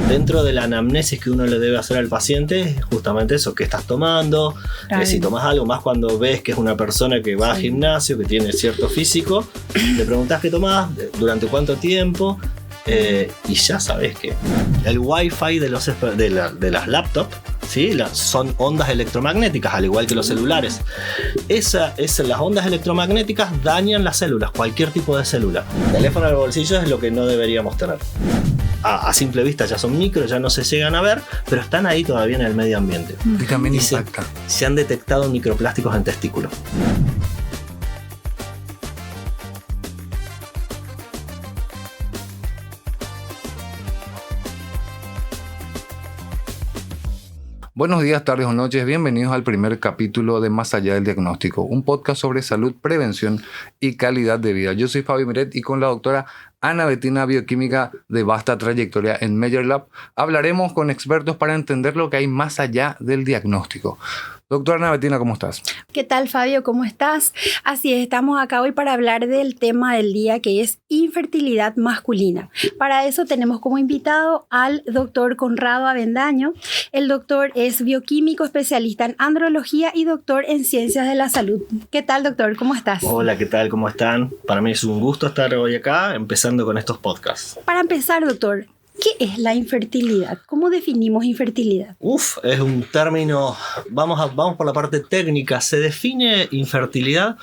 Dentro de la anamnesis que uno le debe hacer al paciente es justamente eso, qué estás tomando, si tomas algo, más cuando ves que es una persona que va al gimnasio, que tiene cierto físico, le preguntás qué tomás, durante cuánto tiempo, y ya sabes que el wifi de las laptops, ¿sí? Son ondas electromagnéticas, al igual que los celulares. Las ondas electromagnéticas dañan las células, cualquier tipo de célula. El teléfono al bolsillo es lo que no deberíamos tener. A simple vista ya son micro, ya no se llegan a ver, pero están ahí todavía en el medio ambiente. Y también impacta. Se han detectado microplásticos en testículos. Buenos días, tardes o noches, bienvenidos al primer capítulo de Más Allá del Diagnóstico, un podcast sobre salud, prevención y calidad de vida. Yo soy Fabio Miret y con la doctora Ana Bettina, bioquímica de vasta trayectoria en Meyer Lab, hablaremos con expertos para entender lo que hay más allá del diagnóstico. Doctora Ana Bettina, ¿cómo estás? ¿Qué tal, Fabio? ¿Cómo estás? Así es, estamos acá hoy para hablar del tema del día, que es infertilidad masculina. Para eso tenemos como invitado al doctor Conrado Avendaño. El doctor es bioquímico, especialista en andrología y doctor en ciencias de la salud. ¿Qué tal, doctor? ¿Cómo estás? Hola, ¿qué tal? ¿Cómo están? Para mí es un gusto estar hoy acá, empezando con estos podcasts. Para empezar, doctor, ¿qué es la infertilidad? ¿Cómo definimos infertilidad? Es un término, vamos por la parte técnica. Se define infertilidad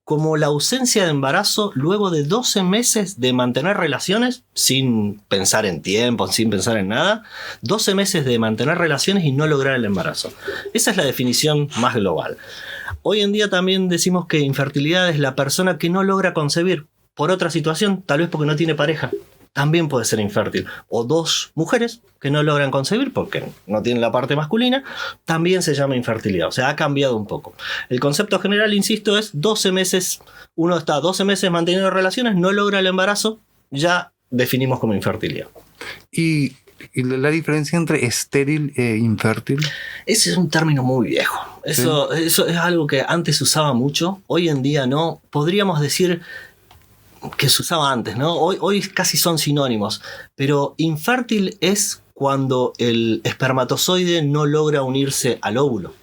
como la ausencia de embarazo luego de 12 meses de mantener relaciones sin pensar en tiempo, sin pensar en nada. 12 meses de mantener relaciones y no lograr el embarazo. Esa es la definición más global. Hoy en día también decimos que infertilidad es la persona que no logra concebir por otra situación, tal vez porque no tiene pareja. También puede ser infértil. O dos mujeres que no logran concebir porque no tienen la parte masculina, también se llama infertilidad. O sea, ha cambiado un poco. El concepto general, insisto, es 12 meses. Uno está 12 meses manteniendo relaciones, no logra el embarazo, ya definimos como infertilidad. ¿Y la diferencia entre estéril e infértil? Ese es un término muy viejo. Eso es algo que antes se usaba mucho, hoy en día no. Podríamos decir que se usaba antes, ¿no? Hoy casi son sinónimos, pero infértil es cuando el espermatozoide no logra unirse al óvulo.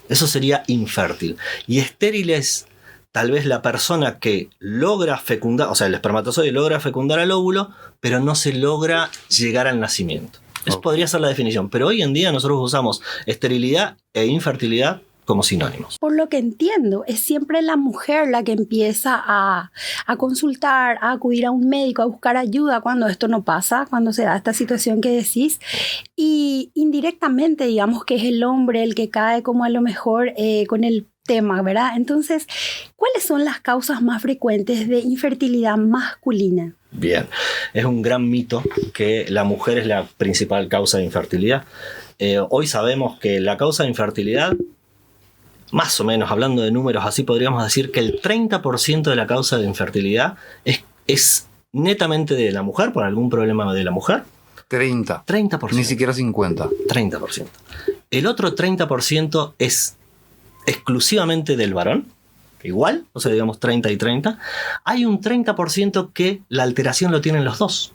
Eso sería infértil. Y estéril es tal vez la persona que logra fecundar, o sea, el espermatozoide logra fecundar al óvulo, pero no se logra llegar al nacimiento. Eso podría ser la definición, pero hoy en día nosotros usamos esterilidad e infertilidad como sinónimos. Por lo que entiendo, es siempre la mujer la que empieza a consultar, a acudir a un médico, a buscar ayuda cuando esto no pasa, cuando se da esta situación que decís. Y indirectamente, digamos que es el hombre el que cae como a lo mejor con el tema, ¿verdad? Entonces, ¿cuáles son las causas más frecuentes de infertilidad masculina? Bien, es un gran mito que la mujer es la principal causa de infertilidad. Hoy sabemos que la causa de infertilidad, más o menos, hablando de números así, podríamos decir que el 30% de la causa de infertilidad es netamente de la mujer, por algún problema de la mujer. 30%. Ni siquiera 50%. 30%. El otro 30% es exclusivamente del varón, igual, o sea, digamos 30 y 30. Hay un 30% que la alteración lo tienen los dos.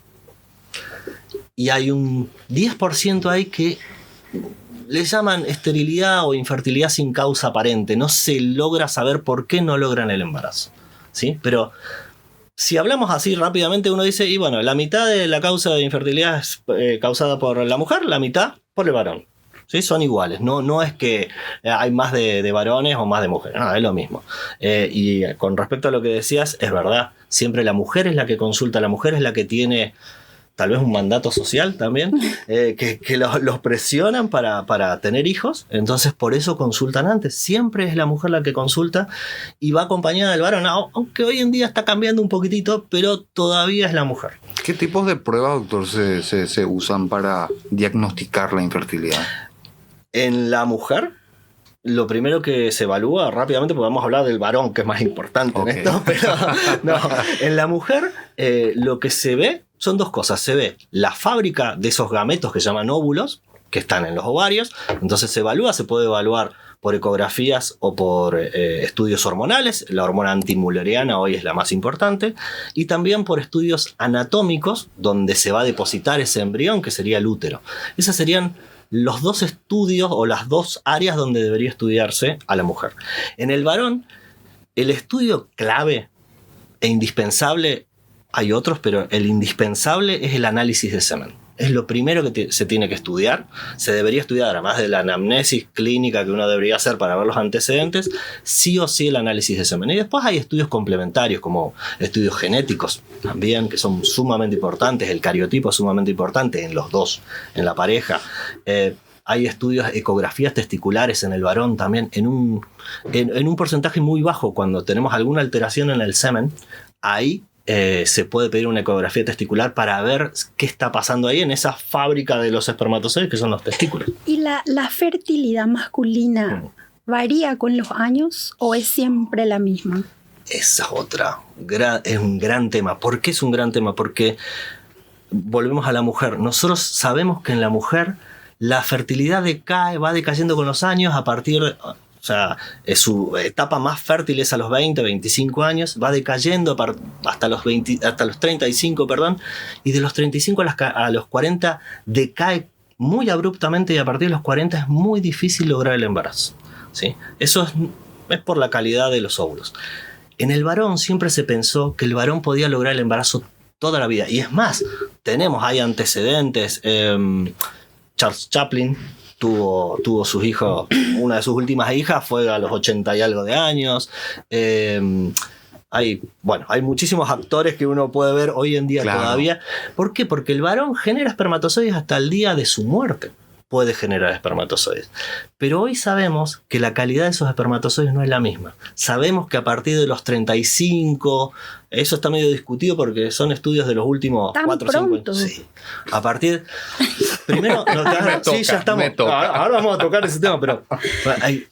Y hay un 10% ahí que le llaman esterilidad o infertilidad sin causa aparente. No se logra saber por qué no logran el embarazo, ¿sí? Pero si hablamos así rápidamente, uno dice, y bueno, la mitad de la causa de infertilidad es causada por la mujer, la mitad por el varón. ¿Sí? Son iguales, no es que hay más de varones o más de mujeres, no, es lo mismo. Y con respecto a lo que decías, es verdad, siempre la mujer es la que consulta, la mujer es la que tiene tal vez un mandato social también, que los presionan para tener hijos, entonces por eso consultan antes. Siempre es la mujer la que consulta y va acompañada del varón, aunque hoy en día está cambiando un poquitito, pero todavía es la mujer. ¿Qué tipos de pruebas, doctor, se usan para diagnosticar la infertilidad? En la mujer, lo primero que se evalúa rápidamente, porque vamos a hablar del varón, que es más importante en esto, pero no, en la mujer lo que se ve son dos cosas. Se ve la fábrica de esos gametos que llaman óvulos, que están en los ovarios, entonces se puede evaluar por ecografías o por estudios hormonales. La hormona antimülleriana hoy es la más importante. Y también por estudios anatómicos, donde se va a depositar ese embrión, que sería el útero. Esos serían los dos estudios o las dos áreas donde debería estudiarse a la mujer. En el varón, el estudio clave e indispensable, hay otros, pero el indispensable es el análisis de semen. Es lo primero que se tiene que estudiar. Se debería estudiar, además de la anamnesis clínica que uno debería hacer para ver los antecedentes, sí o sí el análisis de semen. Y después hay estudios complementarios, como estudios genéticos también, que son sumamente importantes. El cariotipo es sumamente importante en los dos, en la pareja. Hay estudios, ecografías testiculares en el varón también, en un porcentaje muy bajo. Cuando tenemos alguna alteración en el semen, ahí se puede pedir una ecografía testicular para ver qué está pasando ahí en esa fábrica de los espermatozoides que son los testículos. ¿Y la fertilidad masculina varía con los años o es siempre la misma? Esa es otra. Es un gran tema. ¿Por qué es un gran tema? Porque volvemos a la mujer. Nosotros sabemos que en la mujer la fertilidad va decayendo con los años a partir de... O sea, su etapa más fértil es a los 20, 25 años, va decayendo hasta los 35, y de los 35 a los 40 decae muy abruptamente y a partir de los 40 es muy difícil lograr el embarazo, ¿sí? Eso es por la calidad de los óvulos. En el varón siempre se pensó que el varón podía lograr el embarazo toda la vida, y es más, hay antecedentes. Charles Chaplin tuvo sus hijos, una de sus últimas hijas fue a los 80 y algo de años. Hay muchísimos actores que uno puede ver hoy en día todavía. ¿Por qué? Porque el varón genera espermatozoides hasta el día de su muerte. Puede generar espermatozoides. Pero hoy sabemos que la calidad de esos espermatozoides no es la misma. Sabemos que a partir de los 35, eso está medio discutido porque son estudios de los últimos 4 o 5 años. Sí. A partir... Primero, sí, ya estamos. Ahora vamos a tocar ese tema, pero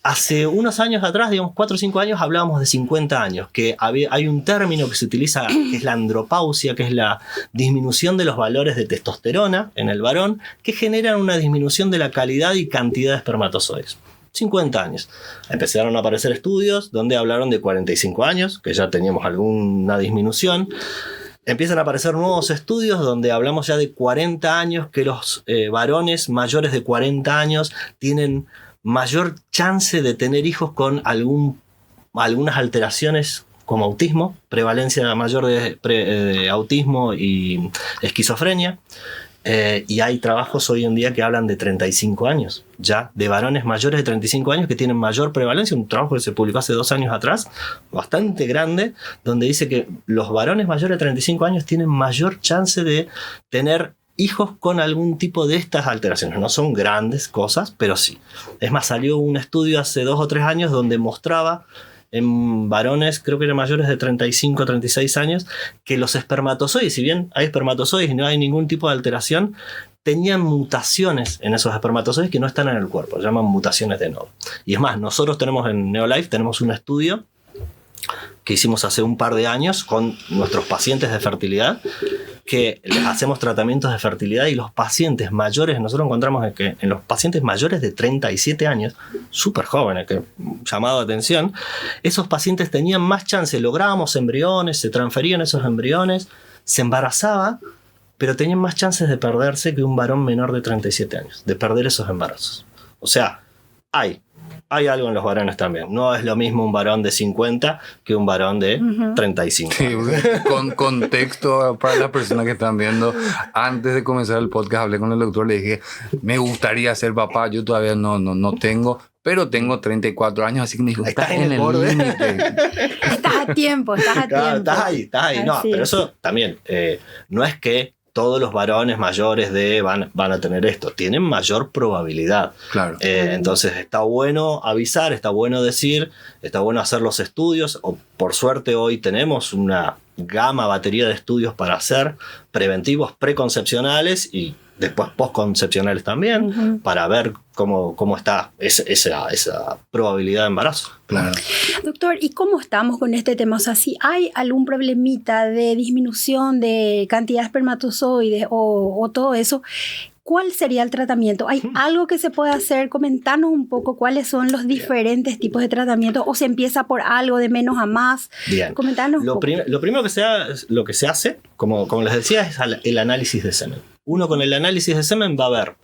hace unos años atrás, digamos 4 o 5 años, hablábamos de 50 años, que hay un término que se utiliza, que es la andropausia, que es la disminución de los valores de testosterona en el varón, que generan una disminución de la calidad y cantidad de espermatozoides. 50 años. Empezaron a aparecer estudios donde hablaron de 45 años, que ya teníamos alguna disminución. Empiezan a aparecer nuevos estudios donde hablamos ya de 40 años, que los varones mayores de 40 años tienen mayor chance de tener hijos con algunas alteraciones como autismo, prevalencia mayor de autismo y esquizofrenia. Y hay trabajos hoy en día que hablan de 35 años, ya de varones mayores de 35 años que tienen mayor prevalencia. Un trabajo que se publicó hace 2 años atrás, bastante grande, donde dice que los varones mayores de 35 años tienen mayor chance de tener hijos con algún tipo de estas alteraciones. No son grandes cosas, pero sí. Es más, salió un estudio hace 2 o 3 años donde mostraba en varones, creo que eran mayores de 35 o 36 años, que los espermatozoides, si bien hay espermatozoides y no hay ningún tipo de alteración, tenían mutaciones en esos espermatozoides que no están en el cuerpo, llaman mutaciones de nodo. Y es más, nosotros tenemos en Neolife, tenemos un estudio que hicimos hace un par de años con nuestros pacientes de fertilidad, que les hacemos tratamientos de fertilidad, y los pacientes mayores, nosotros encontramos que en los pacientes mayores de 37 años, súper jóvenes, que llamado de atención, esos pacientes tenían más chance, lográbamos embriones, se transferían esos embriones, se embarazaba, pero tenían más chances de perderse que un varón menor de 37 años, de perder esos embarazos. O sea, hay algo en los varones también. No es lo mismo un varón de 50 que un varón de 35. Sí, con contexto para las personas que están viendo, antes de comenzar el podcast hablé con el doctor, le dije, me gustaría ser papá, yo todavía no tengo, pero tengo 34 años, así que me dijo, estás en el límite. Estás a tiempo. Estás ahí. No, pero eso también, no es que todos los varones mayores van a tener esto. Tienen mayor probabilidad. Claro. Entonces está bueno avisar, está bueno decir, está bueno hacer los estudios. Por suerte hoy tenemos una batería de estudios para hacer preventivos preconcepcionales y después postconcepcionales también, para ver cómo está esa probabilidad de embarazo. Claro. Doctor, ¿y cómo estamos con este tema? O sea, si hay algún problemita de disminución de cantidad de espermatozoides o todo eso, ¿cuál sería el tratamiento? ¿Hay algo que se puede hacer? Comentanos un poco cuáles son los diferentes tipos de tratamiento, o se empieza por algo de menos a más. Bien. Comentanos un Lo poco. primero que se hace, como les decía, es el análisis de semen. Uno con el análisis de semen va a ver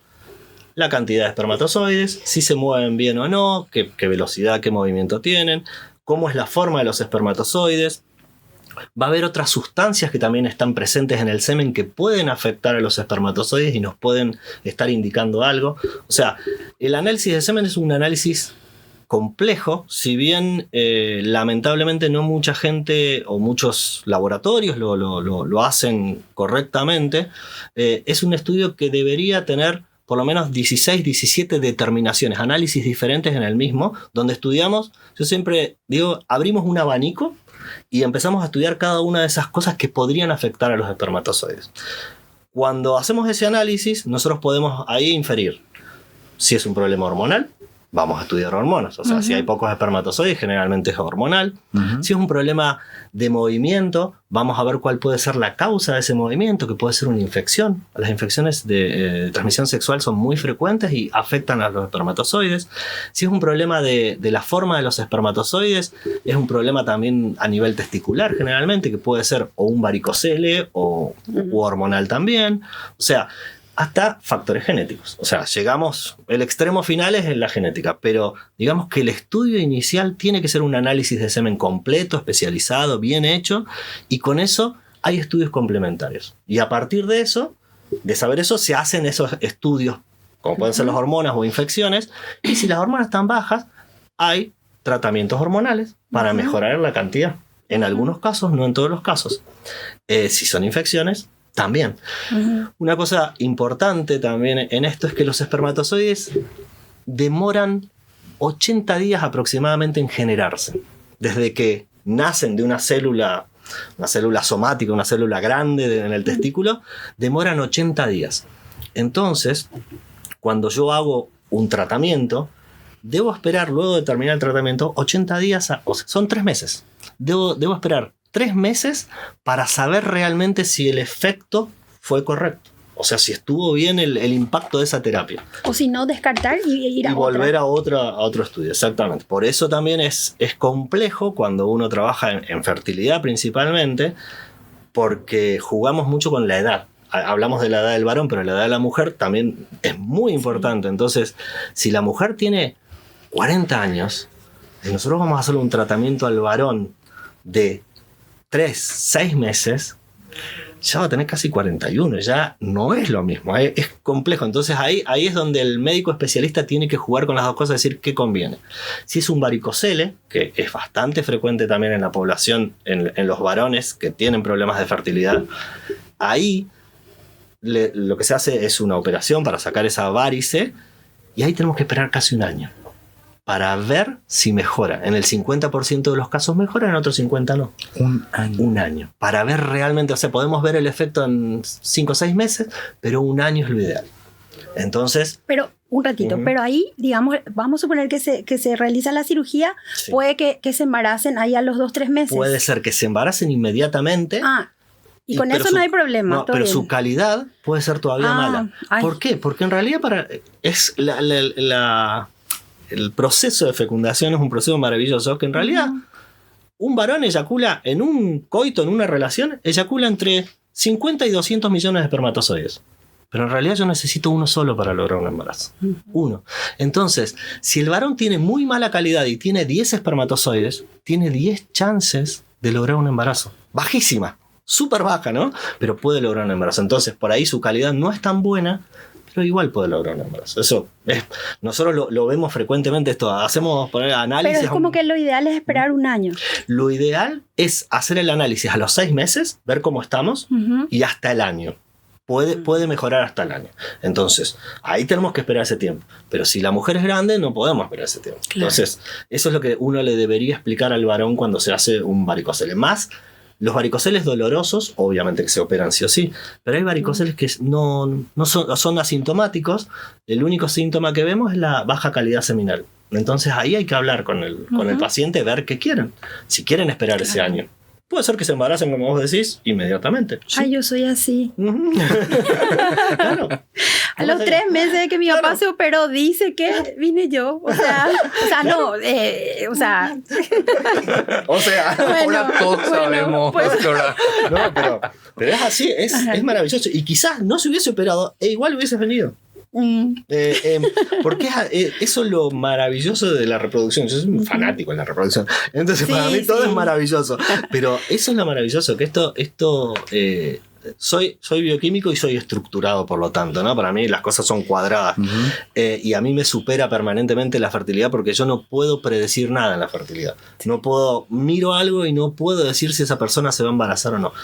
la cantidad de espermatozoides, si se mueven bien o no, qué velocidad, qué movimiento tienen, cómo es la forma de los espermatozoides. Va a haber otras sustancias que también están presentes en el semen que pueden afectar a los espermatozoides y nos pueden estar indicando algo. O sea, el análisis de semen es un análisis complejo, si bien lamentablemente no mucha gente o muchos laboratorios lo hacen correctamente. Es un estudio que debería tener por lo menos 16, 17 determinaciones, análisis diferentes en el mismo, donde estudiamos, yo siempre digo, abrimos un abanico y empezamos a estudiar cada una de esas cosas que podrían afectar a los espermatozoides. Cuando hacemos ese análisis, nosotros podemos ahí inferir si es un problema hormonal. Vamos a estudiar hormonas. O sea, si hay pocos espermatozoides, generalmente es hormonal. Si es un problema de movimiento, vamos a ver cuál puede ser la causa de ese movimiento, que puede ser una infección. Las infecciones de transmisión sexual son muy frecuentes y afectan a los espermatozoides. Si es un problema de la forma de los espermatozoides, es un problema también a nivel testicular, generalmente, que puede ser o un varicocele o hormonal también. O sea, hasta factores genéticos. O sea, el extremo final es en la genética, pero digamos que el estudio inicial tiene que ser un análisis de semen completo, especializado, bien hecho, y con eso hay estudios complementarios. Y a partir de eso, de saber eso, se hacen esos estudios, como pueden ser las hormonas o infecciones, y si las hormonas están bajas, hay tratamientos hormonales para mejorar la cantidad. En algunos casos, no en todos los casos. Si son infecciones, también. Una cosa importante también en esto es que los espermatozoides demoran 80 días aproximadamente en generarse. Desde que nacen de una célula somática, una célula grande en el testículo, demoran 80 días. Entonces, cuando yo hago un tratamiento, debo esperar, luego de terminar el tratamiento, 80 días, o sea, son 3 meses. Debo esperar 3 meses para saber realmente si el efecto fue correcto. O sea, si estuvo bien el impacto de esa terapia. O si no, descartar y ir a volver a otro estudio, exactamente. Por eso también es complejo cuando uno trabaja en fertilidad principalmente, porque jugamos mucho con la edad. Hablamos de la edad del varón, pero la edad de la mujer también es muy importante. Entonces, si la mujer tiene 40 años, y nosotros vamos a hacer un tratamiento al varón de 3, 6 meses, ya va a tener casi 41, ya no es lo mismo, es complejo. Entonces ahí es donde el médico especialista tiene que jugar con las dos cosas, decir qué conviene. Si es un varicocele, que es bastante frecuente también en la población, en los varones que tienen problemas de fertilidad, ahí lo que se hace es una operación para sacar esa varice, y ahí tenemos que esperar casi un año para ver si mejora. En el 50% de los casos mejora, en otros 50% no. Un año. Para ver realmente, o sea, podemos ver el efecto en 5 o 6 meses, pero un año es lo ideal. Entonces... Pero, un ratito, pero ahí, digamos, vamos a suponer que se realiza la cirugía, sí. Puede que se embaracen ahí a los 2 o 3 meses. Puede ser que se embaracen inmediatamente. Y con eso no hay problema. No, pero bien. Su calidad puede ser todavía mala. ¿Por qué? Porque en realidad es el proceso de fecundación es un proceso maravilloso que en realidad un varón eyacula en un coito, en una relación, eyacula entre 50 y 200 millones de espermatozoides. Pero en realidad yo necesito uno solo para lograr un embarazo. Uno. Entonces, si el varón tiene muy mala calidad y tiene 10 espermatozoides, tiene 10 chances de lograr un embarazo. Bajísima. Súper baja, ¿no? Pero puede lograr un embarazo. Entonces, por ahí su calidad no es tan buena, pero igual puede lograr un embarazo. Eso es, nosotros lo vemos frecuentemente, hacemos análisis. Pero es como que lo ideal es esperar un año. Lo ideal es hacer el análisis a los 6 meses, ver cómo estamos, y hasta el año. Puede mejorar hasta el año. Entonces, ahí tenemos que esperar ese tiempo. Pero si la mujer es grande, no podemos esperar ese tiempo. Claro. Entonces, eso es lo que uno le debería explicar al varón cuando se hace un varicocele. Más los varicoceles dolorosos, obviamente que se operan sí o sí, pero hay varicoceles que no son asintomáticos. El único síntoma que vemos es la baja calidad seminal. Entonces ahí hay que hablar con el paciente, ver qué quieren. Si quieren esperar ese año. Puede ser que se embaracen, como vos decís, inmediatamente. ¿Sí? Ay, yo soy así. Claro. A los 3 meses de que mi papá se operó, dice que vine yo. O sea, no, o sea. Ahora todos sabemos, pues, doctora. No, pero es así, es maravilloso. Y quizás no se hubiese operado e igual hubieses venido. Porque eso es lo maravilloso de la reproducción. Yo soy un fanático de la reproducción, entonces para mí todo es maravilloso, pero eso es lo maravilloso, que esto soy bioquímico y soy estructurado, por lo tanto, ¿no? Para mí las cosas son cuadradas. Y a mí me supera permanentemente la fertilidad, porque yo no puedo predecir nada en la fertilidad. Miro algo y no puedo decir si esa persona se va a embarazar o no.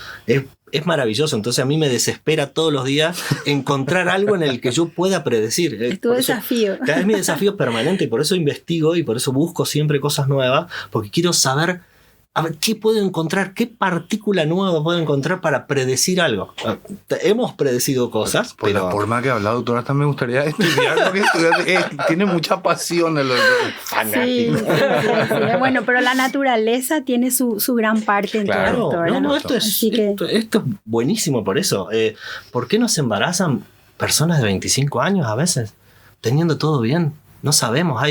Es maravilloso, entonces a mí me desespera todos los días encontrar algo en el que yo pueda predecir. Es tu desafío. Es mi desafío permanente, y por eso investigo y por eso busco siempre cosas nuevas, porque quiero saber a ver qué puedo encontrar, qué partícula nueva puedo encontrar para predecir algo. Hemos predecido cosas, por pero la forma que ha hablado, doctora, hasta me gustaría estudiar, porque tiene mucha pasión el fanático. Sí. Bueno, pero la naturaleza tiene su gran parte en Claro, todo esto, ¿verdad? esto es buenísimo por eso. ¿Por qué no se embarazan personas de 25 años a veces? Teniendo todo bien. No sabemos,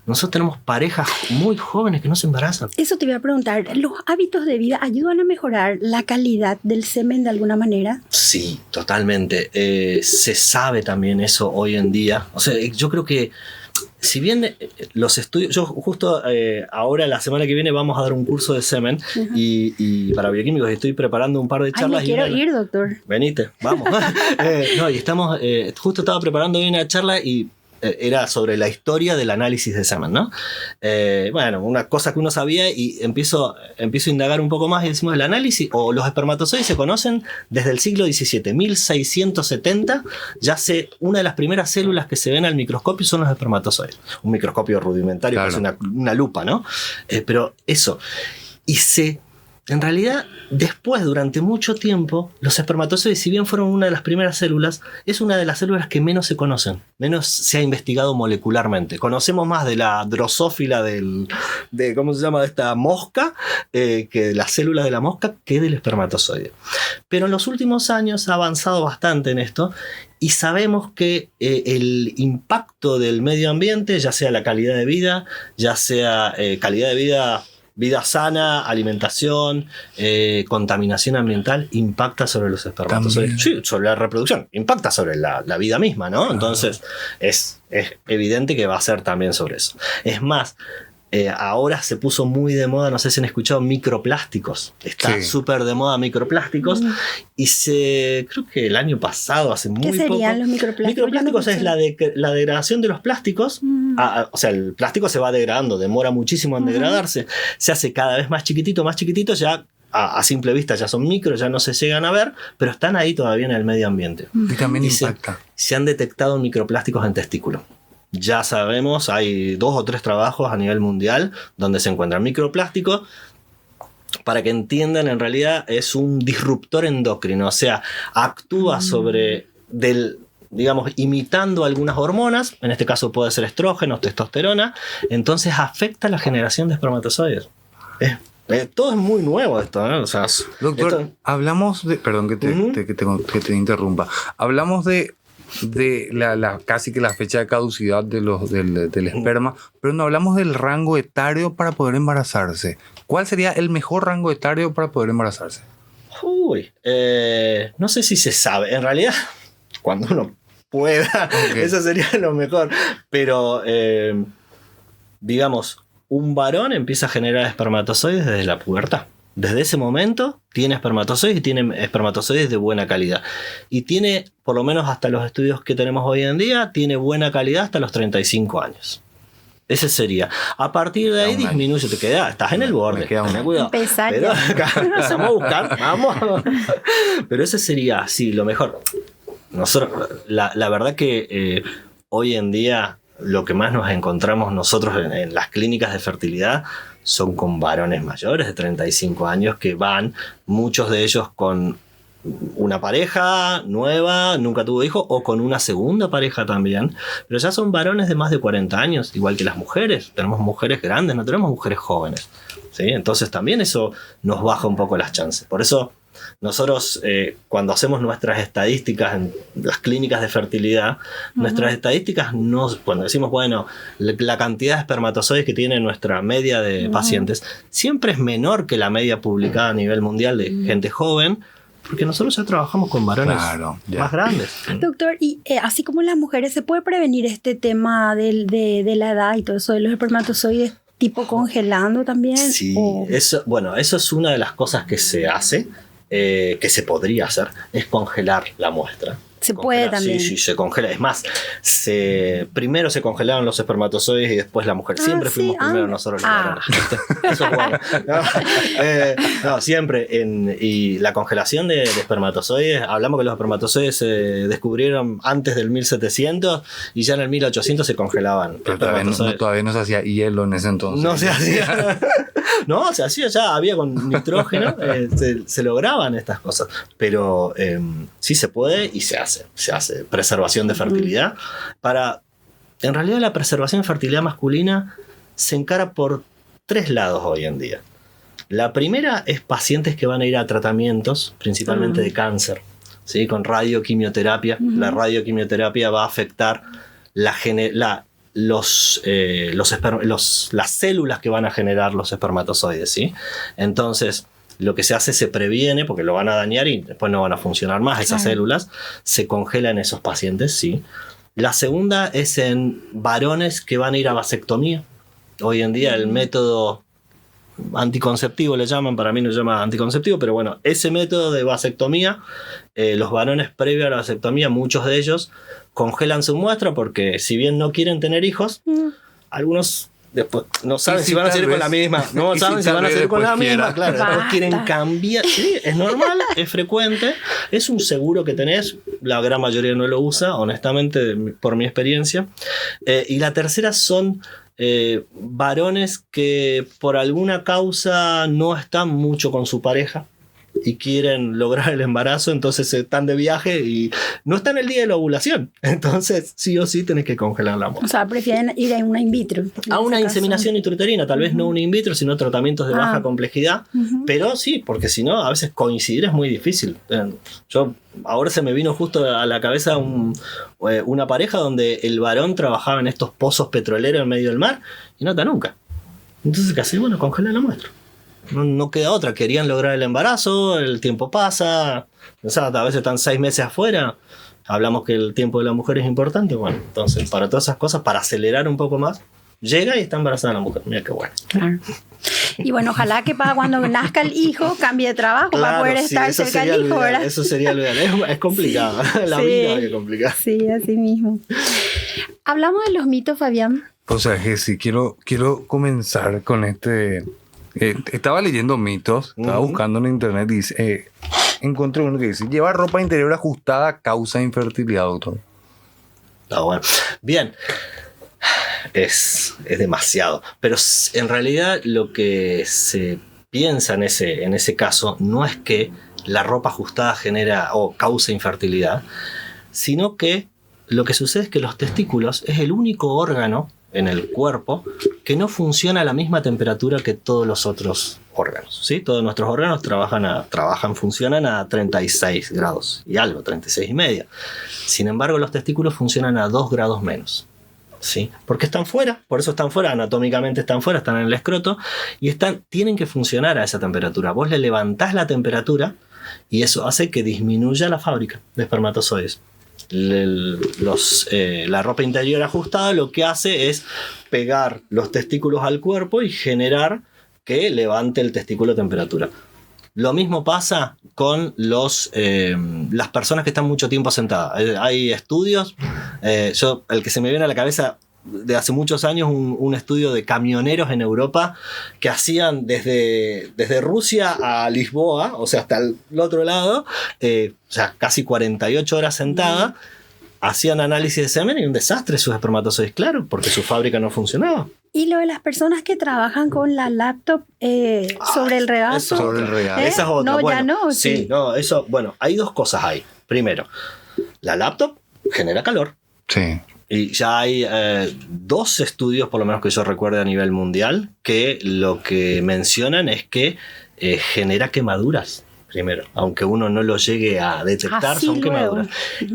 nosotros tenemos parejas muy jóvenes que no se embarazan. Eso te voy a preguntar, ¿los hábitos de vida ayudan a mejorar la calidad del semen de alguna manera? Sí, totalmente. Se sabe también eso hoy en día. O sea, yo creo que si bien los estudios, yo justo ahora la semana que viene vamos a dar un curso de semen y para bioquímicos estoy preparando un par de charlas. Ay, me quiero ir, doctor. Venite, vamos. No, y estamos, justo estaba preparando hoy una charla y era sobre la historia del análisis de semen, ¿no? Bueno, una cosa que uno sabía, y empiezo a indagar un poco más y decimos: el análisis o los espermatozoides se conocen desde el siglo XVII, 1670. Ya una de las primeras células que se ven al microscopio son los espermatozoides. Un microscopio rudimentario, claro, que es una lupa, ¿no? Pero eso. Y en realidad, después, durante mucho tiempo, los espermatozoides, si bien fueron una de las primeras células, es una de las células que menos se conocen, menos se ha investigado molecularmente. Conocemos más de la drosófila ¿cómo se llama? De esta mosca, que de las células de la mosca, que del espermatozoide. Pero en los últimos años ha avanzado bastante en esto, y sabemos que el impacto del medio ambiente, ya sea la calidad de vida, ya sea calidad de vida sana, alimentación, contaminación ambiental, impacta sobre los espermatozoides. Sí, sobre la reproducción, impacta sobre la vida misma, ¿no? Entonces es evidente que va a ser también sobre eso. Es más, ahora se puso muy de moda, no sé si han escuchado, microplásticos. Está súper de moda microplásticos. Y creo que el año pasado, hace muy poco... ¿Qué serían los microplásticos? Microplásticos es la degradación de los plásticos. O sea, el plástico se va degradando, demora muchísimo en degradarse. Se hace cada vez más chiquitito, ya a simple vista ya son micros, ya no se llegan a ver, pero están ahí todavía en el medio ambiente. Y también impacta. Se han detectado microplásticos en testículos. Ya sabemos, hay 2 o 3 trabajos a nivel mundial donde se encuentran microplásticos. Para que entiendan, en realidad es un disruptor endocrino, o sea, actúa sobre digamos, imitando algunas hormonas, en este caso puede ser estrógeno, testosterona, entonces afecta la generación de espermatozoides. Todo es muy nuevo esto, ¿eh? O sea, doctor, hablamos de... Perdón que te interrumpa. Hablamos de casi que la fecha de caducidad del esperma, pero no hablamos del rango etario para poder embarazarse. ¿Cuál sería el mejor rango etario para poder embarazarse? No sé si se sabe. En realidad, cuando uno pueda, eso sería lo mejor. Pero, digamos, un varón empieza a generar espermatozoides desde la pubertad. Desde ese momento tiene espermatozoides, y tiene espermatozoides de buena calidad. Y tiene, por lo menos hasta los estudios que tenemos hoy en día, tiene buena calidad hasta los 35 años. Ese sería. A partir de ahí disminuye, estás en el borde. Ten cuidado. Pero vamos a buscar, vamos. Pero ese sería, sí, lo mejor. Nosotros, la verdad que hoy en día lo que más nos encontramos nosotros en las clínicas de fertilidad son con varones mayores de 35 años que van, muchos de ellos con una pareja nueva, nunca tuvo hijos, o con una segunda pareja también, pero ya son varones de más de 40 años, igual que las mujeres. Tenemos mujeres grandes, no tenemos mujeres jóvenes, ¿sí? Entonces también eso nos baja un poco las chances. Por eso nosotros cuando hacemos nuestras estadísticas en las clínicas de fertilidad, nuestras estadísticas cuando decimos, bueno, la cantidad de espermatozoides que tiene nuestra media de pacientes, siempre es menor que la media publicada a nivel mundial de gente joven, porque nosotros ya trabajamos con varones más grandes. Doctor, y así como en las mujeres, ¿se puede prevenir este tema de la edad y todo eso de los espermatozoides, tipo congelando también? Sí, eso es una de las cosas que se hace, que se podría hacer, es congelar la muestra. Se puede también. Sí, se congela. Es más, primero se congelaron los espermatozoides y después la mujer. Siempre fuimos primero nosotros los varones. Eso es bueno. No, siempre. Y la congelación de espermatozoides, hablamos que los espermatozoides se descubrieron antes del 1700 y ya en el 1800 se congelaban. Pero todavía no se hacía hielo en ese entonces. No se hacía. No, se hacía ya, había con nitrógeno, se lograban estas cosas. Pero sí se puede y se hace preservación de fertilidad. En realidad la preservación de fertilidad masculina se encara por 3 lados hoy en día. La primera es pacientes que van a ir a tratamientos, principalmente de cáncer, ¿sí? Con radioquimioterapia. La radioquimioterapia va a afectar las células que van a generar los espermatozoides, ¿sí? Entonces, lo que se hace se previene porque lo van a dañar y después no van a funcionar más esas células. Se congelan esos pacientes, sí. La segunda es en varones que van a ir a vasectomía. Hoy en día el método anticonceptivo le llaman, para mí no se llama anticonceptivo, pero bueno, ese método de vasectomía, los varones previo a la vasectomía, muchos de ellos congelan su muestra porque si bien no quieren tener hijos, algunos después no saben si van a seguir con la misma, no saben si van a seguir con la misma, claro, después quieren cambiar. Sí, es normal, es frecuente, es un seguro que tenés, la gran mayoría no lo usa, honestamente, por mi experiencia. Y la tercera son varones que por alguna causa no están mucho con su pareja y quieren lograr el embarazo, entonces están de viaje y no están el día de la ovulación, entonces sí o sí tenés que congelar la muestra. O sea, prefieren ir a una in vitro. A una inseminación intrauterina, tal vez no una in vitro, sino tratamientos de baja complejidad, pero sí, porque si no, a veces coincidir es muy difícil. Ahora se me vino justo a la cabeza una pareja donde el varón trabajaba en estos pozos petroleros en medio del mar y no está nunca. Entonces, ¿qué hace? Bueno, congela la muestra. No queda otra, querían lograr el embarazo, el tiempo pasa, o sea, a veces están 6 meses afuera, hablamos que el tiempo de la mujer es importante, bueno, entonces para todas esas cosas, para acelerar un poco más, llega y está embarazada la mujer, mira qué bueno. Claro. Y bueno, ojalá que para cuando nazca el hijo cambie de trabajo, para poder estar cerca del hijo, ¿verdad? Eso sería lo ideal, es complicado, la vida es complicada. Sí, así mismo. Hablamos de los mitos, Fabián. O sea, Jessy, quiero comenzar con este... estaba leyendo mitos, estaba buscando en internet y dice, encontré uno que dice: llevar ropa interior ajustada causa infertilidad, doctor. Está bueno. Bien, es demasiado, pero en realidad lo que se piensa en ese caso no es que la ropa ajustada genera o causa infertilidad, sino que lo que sucede es que los testículos es el único órgano en el cuerpo que no funciona a la misma temperatura que todos los otros órganos, ¿sí? Todos nuestros órganos funcionan a 36 grados y algo, 36 y medio. Sin embargo, los testículos funcionan a 2 grados menos, ¿sí? Porque están fuera, por eso están fuera, anatómicamente están fuera, están en el escroto y tienen que funcionar a esa temperatura. Vos le levantás la temperatura y eso hace que disminuya la fábrica de espermatozoides. La ropa interior ajustada lo que hace es pegar los testículos al cuerpo y generar que levante el testículo a temperatura. Lo mismo pasa con las personas que están mucho tiempo sentadas. Hay estudios, el que se me viene a la cabeza de hace muchos años, un estudio de camioneros en Europa que hacían desde Rusia a Lisboa, o sea, hasta el otro lado, o sea, casi 48 horas sentada, hacían análisis de semen y un desastre sus espermatozoides, claro, porque su fábrica no funcionaba. Y lo de las personas que trabajan con la laptop sobre el regazo. Sobre el regazo. Esa es otra. No, bueno, ya no. Sí, no, eso, bueno, hay 2 cosas ahí. Primero, la laptop genera calor. Sí. Y ya hay 2 estudios, por lo menos que yo recuerde a nivel mundial, que lo que mencionan es que genera quemaduras primero, aunque uno no lo llegue a detectar, Así son luego. quemaduras.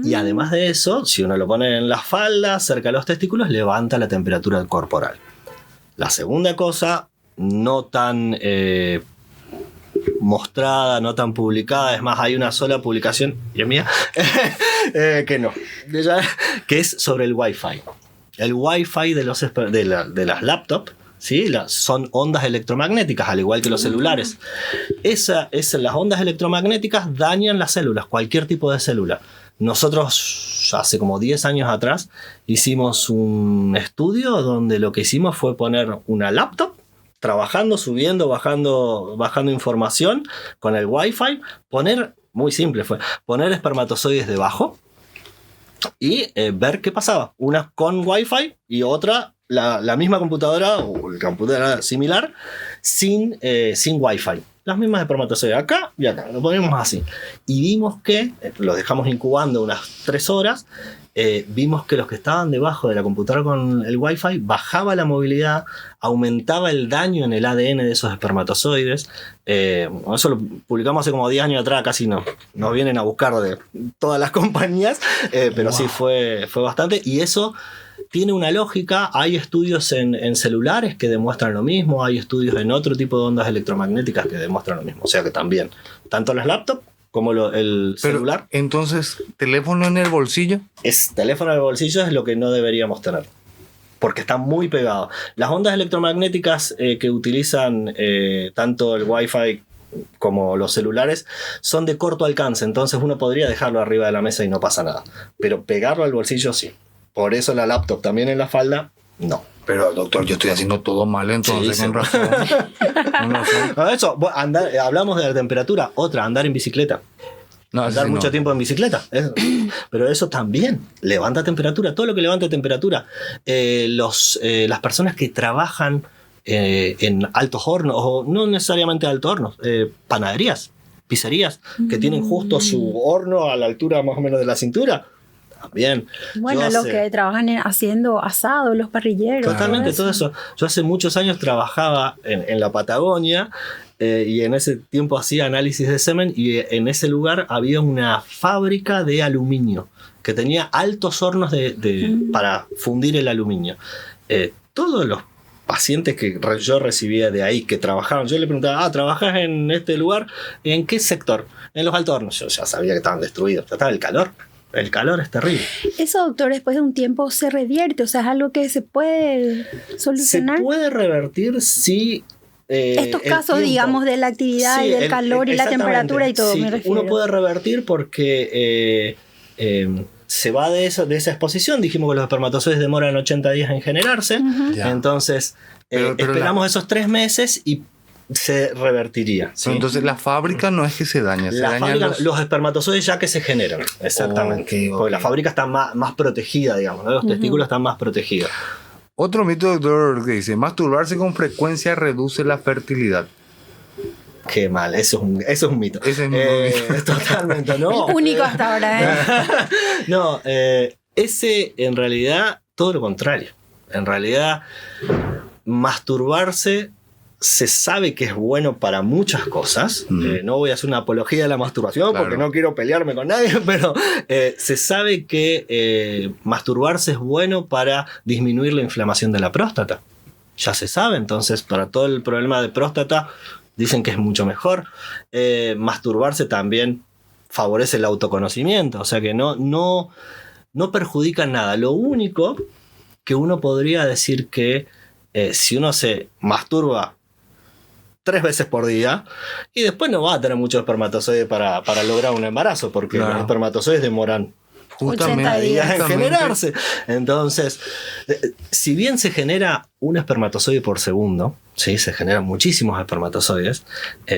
Y además de eso, si uno lo pone en la falda, cerca de los testículos, levanta la temperatura corporal. La segunda cosa, no tan mostrada, no tan publicada, es más, hay una sola publicación, y es mía, que no, que es sobre el Wi-Fi. El Wi-Fi de las laptops, ¿sí? Son ondas electromagnéticas, al igual que los celulares. Las ondas electromagnéticas dañan las células, cualquier tipo de célula. Nosotros, hace como 10 años atrás, hicimos un estudio donde lo que hicimos fue poner una laptop, trabajando, subiendo, bajando información con el Wi-Fi, muy simple fue, poner espermatozoides debajo y ver qué pasaba. Una con Wi-Fi y otra, la misma computadora o la computadora similar, sin Wi-Fi. Las mismas espermatozoides acá y acá, lo ponemos así. Y vimos que, lo dejamos incubando unas 3 horas, vimos que los que estaban debajo de la computadora con el Wi-Fi bajaba la movilidad, aumentaba el daño en el ADN de esos espermatozoides. Eso lo publicamos hace como 10 años atrás, casi nos vienen a buscar de todas las compañías, pero wow. Sí fue bastante. Y eso tiene una lógica. Hay estudios en celulares que demuestran lo mismo, hay estudios en otro tipo de ondas electromagnéticas que demuestran lo mismo. O sea que también, tanto las laptops como el celular. Entonces, ¿teléfono en el bolsillo? Teléfono en el bolsillo es lo que no deberíamos tener, porque está muy pegado. Las ondas electromagnéticas que utilizan tanto el Wi-Fi como los celulares son de corto alcance, entonces uno podría dejarlo arriba de la mesa y no pasa nada, pero pegarlo al bolsillo sí. Por eso la laptop también en la falda, no. Pero doctor, yo estoy haciendo todo mal entonces, sí, con razón. Eso, hablamos de la temperatura. Otra, andar en bicicleta. Andar mucho tiempo en bicicleta. Pero eso también levanta temperatura. Todo lo que levanta temperatura. Las personas que trabajan en altos hornos, o no necesariamente altos hornos, panaderías, pizzerías, que tienen justo su horno a la altura más o menos de la cintura. Bien. Bueno, los que trabajan haciendo asado, los parrilleros. Totalmente, todo eso. Yo hace muchos años trabajaba en la Patagonia y en ese tiempo hacía análisis de semen, y en ese lugar había una fábrica de aluminio que tenía altos hornos para fundir el aluminio. Todos los pacientes que yo recibía de ahí, que trabajaban, yo le preguntaba, ¿trabajas en este lugar? ¿En qué sector? En los altos hornos. Yo ya sabía que estaban destruidos, ya estaba el calor. El calor es terrible. Eso, doctor, después de un tiempo se revierte, o sea, es algo que se puede solucionar. Se puede revertir si... estos casos, digamos, de la actividad, sí, y del calor y la temperatura y todo, sí, me refiero. Uno puede revertir porque se va de esa exposición. Dijimos que los espermatozoides demoran 80 días en generarse. Uh-huh. Entonces, pero esperamos esos 3 meses y se revertiría. ¿Sí? Entonces la fábrica no es que se daña, los espermatozoides ya que se generan, exactamente. Okay. Porque la fábrica está más protegida, digamos, ¿no? Los testículos están más protegidos. Otro mito, doctor, que dice, masturbarse con frecuencia reduce la fertilidad. Qué mal, eso es un mito. Ese es mi mito. Totalmente, ¿no? El único hasta ahora, No, ese en realidad, todo lo contrario. En realidad, masturbarse se sabe que es bueno para muchas cosas. No voy a hacer una apología de la masturbación, claro, porque no quiero pelearme con nadie, pero se sabe que masturbarse es bueno para disminuir la inflamación de la próstata. Ya se sabe, entonces para todo el problema de próstata dicen que es mucho mejor. Masturbarse también favorece el autoconocimiento, o sea que no perjudica nada. Lo único que uno podría decir que si uno se masturba 3 veces por día, y después no va a tener muchos espermatozoides para lograr un embarazo, porque claro, los espermatozoides demoran justamente 80 días en generarse. Entonces, si bien se genera un espermatozoide por segundo, ¿sí? Se generan muchísimos espermatozoides,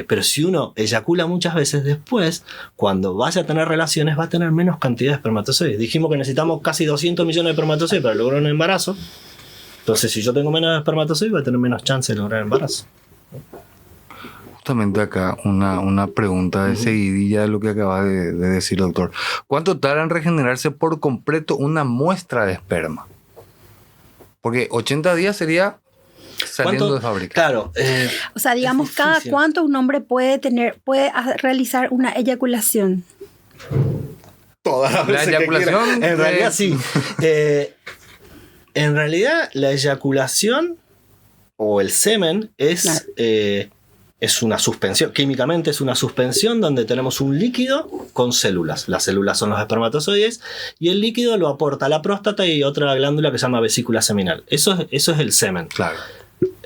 pero si uno eyacula muchas veces, después, cuando vaya a tener relaciones, va a tener menos cantidad de espermatozoides. Dijimos que necesitamos casi 200 millones de espermatozoides para lograr un embarazo. Entonces, si yo tengo menos espermatozoides, voy a tener menos chance de lograr embarazo. Justamente acá una pregunta de seguidilla de lo que acaba de decir el doctor. ¿Cuánto tarda en regenerarse por completo una muestra de esperma? Porque 80 días sería saliendo de fábrica. Claro. O sea, digamos, cada cuánto un hombre puede realizar una eyaculación. Todas las La veces eyaculación. En realidad sí. En realidad la eyaculación o el semen es una suspensión. Químicamente es una suspensión donde tenemos un líquido con células. Las células son los espermatozoides y el líquido lo aporta la próstata y otra glándula que se llama vesícula seminal. Eso es el semen. Claro.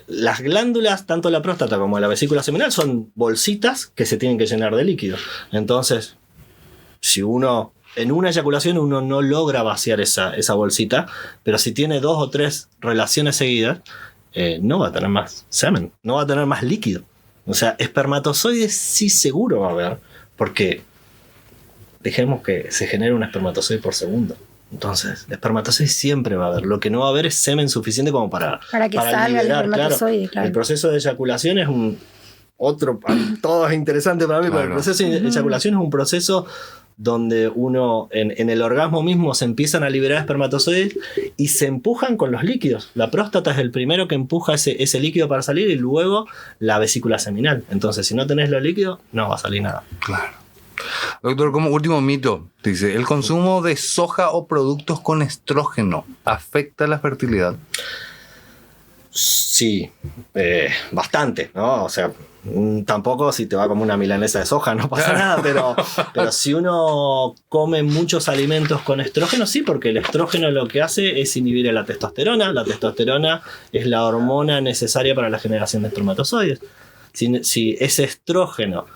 Las glándulas, tanto la próstata como la vesícula seminal, son bolsitas que se tienen que llenar de líquido. Entonces, si uno en una eyaculación uno no logra vaciar esa bolsita, pero si tiene 2 o 3 relaciones seguidas, no va a tener más semen, no va a tener más líquido. O sea, espermatozoides sí seguro va a haber, porque dejemos que se genere un espermatozoide por segundo. Entonces, espermatozoide siempre va a haber. Lo que no va a haber es semen suficiente como para que salga liberar, el espermatozoide. Claro. El proceso de eyaculación es todo es interesante para mí, claro. pero el proceso de eyaculación es un proceso donde uno en el orgasmo mismo se empiezan a liberar espermatozoides y se empujan con los líquidos. La próstata es el primero que empuja ese líquido para salir y luego la vesícula seminal. Entonces, si no tenés los líquidos, no va a salir nada. Claro. Doctor, como último mito, dice, ¿el consumo de soja o productos con estrógeno afecta la fertilidad? Sí, bastante, ¿no? O sea, tampoco si te va como una milanesa de soja no pasa nada, pero si uno come muchos alimentos con estrógeno, sí, porque el estrógeno lo que hace es inhibir la testosterona. La testosterona es la hormona necesaria para la generación de espermatozoides. Si ese estrógeno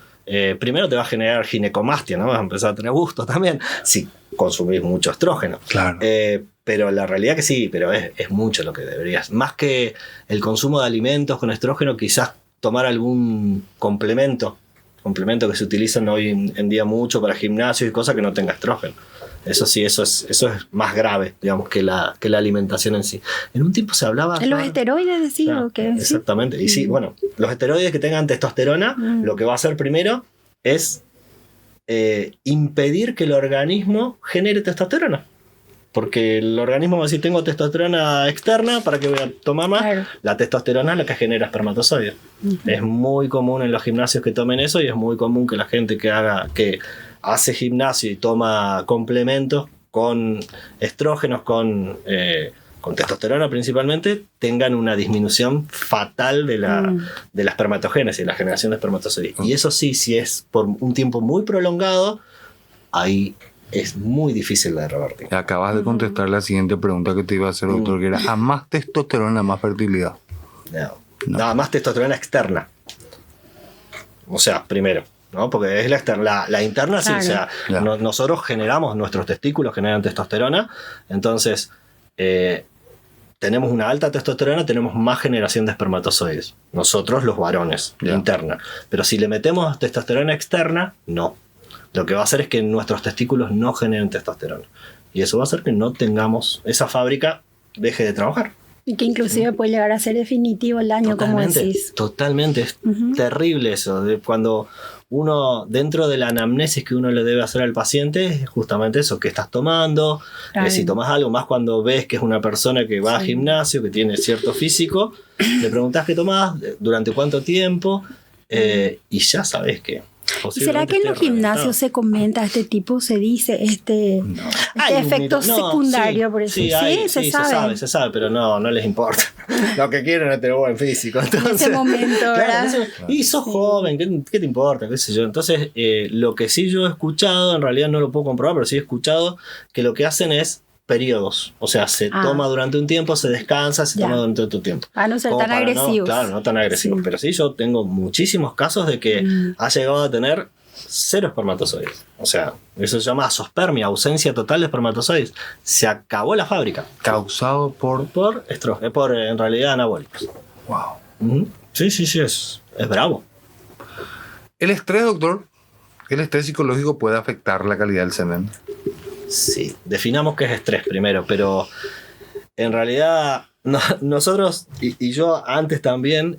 primero te va a generar ginecomastia, ¿no? Vas a empezar a tener gusto también si consumís mucho estrógeno. Claro. Pero la realidad que sí, pero es mucho lo que deberías. Más que el consumo de alimentos con estrógeno, quizás tomar algún complemento que se utilizan hoy en día mucho para gimnasio y cosas que no tenga estrógeno. Eso sí, eso es más grave, digamos, que la alimentación en sí. En un tiempo se hablaba... ¿En los esteroides decís? Claro, ¿O qué? Exactamente. ¿Sí? Y sí, bueno, los esteroides que tengan testosterona, lo que va a hacer primero es impedir que el organismo genere testosterona. Porque el organismo va a decir, tengo testosterona externa, ¿para qué voy a tomar más? Claro. La testosterona es la que genera espermatozoides. Es muy común en los gimnasios que tomen eso y es muy común que la gente que hace gimnasio y toma complementos con estrógenos, con testosterona principalmente, tengan una disminución fatal de la espermatogénesis, la generación de espermatozoides. Y eso sí, si es por un tiempo muy prolongado, ahí es muy difícil de revertir. Acabas de contestar la siguiente pregunta que te iba a hacer, doctor, que era, ¿a más testosterona, más fertilidad? No. Nada más testosterona externa. O sea, primero, ¿no? Porque es la externa. La interna, claro. Sí, o sea, claro. Nosotros generamos, nuestros testículos generan testosterona, entonces tenemos una alta testosterona, tenemos más generación de espermatozoides. Nosotros, los varones, interna. Pero si le metemos testosterona externa, no. Lo que va a hacer es que nuestros testículos no generen testosterona. Y eso va a hacer que no tengamos, esa fábrica deje de trabajar. Y que inclusive puede llegar a ser definitivo el daño, como decís. Totalmente, es terrible eso. Cuando uno, dentro de la anamnesis que uno le debe hacer al paciente, es justamente eso, ¿qué estás tomando? Si tomas algo, más cuando ves que es una persona que va al gimnasio, que tiene cierto físico, le preguntás qué tomás, durante cuánto tiempo, y ya sabes que... ¿Y será que en los gimnasios se comenta este tipo, se dice este efecto secundario? Por eso? Se sabe, pero no les importa. Lo que quieren es tener buen físico. Entonces, en ese momento, ¿verdad? Y sos joven, ¿qué te importa? ¿Qué sé yo? Entonces, lo que sí yo he escuchado, en realidad no lo puedo comprobar, pero sí he escuchado que lo que hacen es periodos, o sea, se toma durante un tiempo, se descansa, se toma durante otro tiempo. Para no ser tan agresivos. Claro, no tan agresivos, pero sí, yo tengo muchísimos casos de que ha llegado a tener 0 espermatozoides. O sea, eso se llama asospermia, ausencia total de espermatozoides. Se acabó la fábrica. Causado por estrógeno, por en realidad anabólicos. Wow. Sí, es bravo. El estrés, doctor, el estrés psicológico puede afectar la calidad del semen. Sí, definamos qué es estrés primero, pero en realidad nosotros, y yo antes también,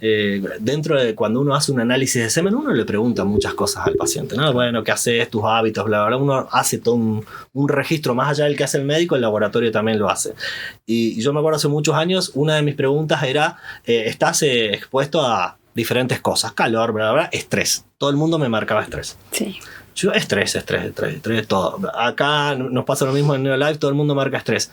dentro de cuando uno hace un análisis de semen, uno le pregunta muchas cosas al paciente, ¿no? Bueno, ¿qué haces? Tus hábitos, bla, bla, bla. Uno hace todo un registro, más allá del que hace el médico, el laboratorio también lo hace. Y yo me acuerdo hace muchos años, una de mis preguntas era, ¿estás expuesto a diferentes cosas? Calor, bla, bla, bla, estrés. Todo el mundo me marcaba estrés. Sí. Yo, estrés, todo. Acá nos pasa lo mismo en Neolife, todo el mundo marca estrés.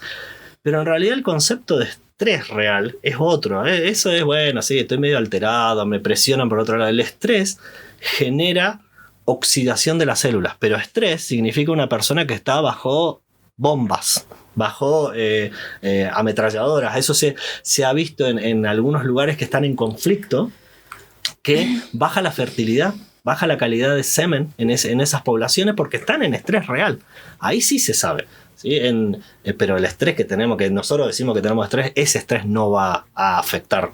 Pero en realidad el concepto de estrés real es otro. Eso es, bueno, sí, estoy medio alterado, me presionan por otro lado. El estrés genera oxidación de las células, pero estrés significa una persona que está bajo bombas, bajo ametralladoras. Eso se ha visto en algunos lugares que están en conflicto, que baja la fertilidad, baja la calidad de semen en esas poblaciones porque están en estrés real. Ahí sí se sabe. ¿Sí? Pero el estrés que tenemos, que nosotros decimos que tenemos estrés, ese estrés no va a afectar,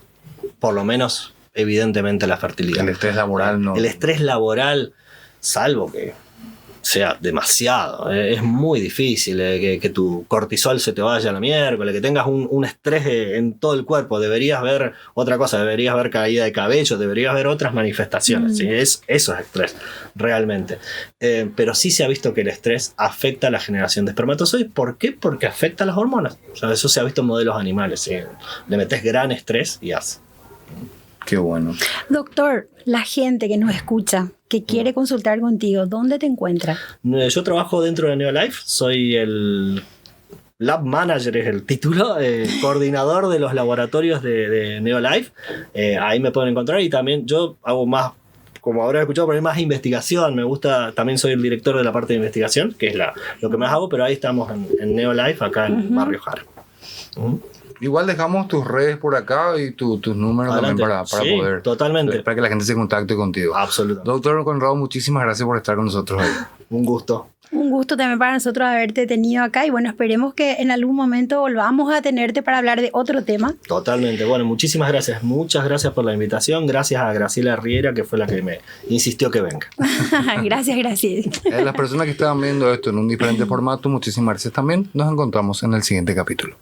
por lo menos evidentemente, la fertilidad. El estrés laboral no. El estrés laboral, salvo que sea demasiado, es muy difícil que tu cortisol se te vaya a la miércoles, que tengas un estrés en todo el cuerpo. Deberías ver otra cosa, deberías ver caída de cabello, deberías ver otras manifestaciones. ¿Sí? Eso es estrés, realmente. Pero sí se ha visto que el estrés afecta la generación de espermatozoides. ¿Por qué? Porque afecta a las hormonas. O sea, eso se ha visto en modelos animales. ¿Sí? Le metes gran estrés y hace. Qué bueno. Doctor, la gente que nos escucha, que quiere consultar contigo, ¿dónde te encuentra? Yo trabajo dentro de Neolife, soy el Lab Manager, es el título, coordinador de los laboratorios de Neolife. Ahí me pueden encontrar y también yo hago más, como habrán escuchado, pero hay más investigación. Me gusta, también soy el director de la parte de investigación, que es lo que más hago, pero ahí estamos en Neolife, acá en Barrio Jara. Igual dejamos tus redes por acá y tus números Adelante. también para Sí, poder. totalmente. Para que la gente se contacte contigo. Absolutamente. Doctor Conrado, muchísimas gracias por estar con nosotros hoy. Un gusto. Un gusto también para nosotros haberte tenido acá y bueno, esperemos que en algún momento volvamos a tenerte para hablar de otro tema. Totalmente. Bueno, muchísimas gracias. Muchas gracias por la invitación. Gracias a Graciela Riera, que fue la que me insistió que venga. Gracias. Las personas que estaban viendo esto en un diferente formato, muchísimas gracias también. Nos encontramos en el siguiente capítulo.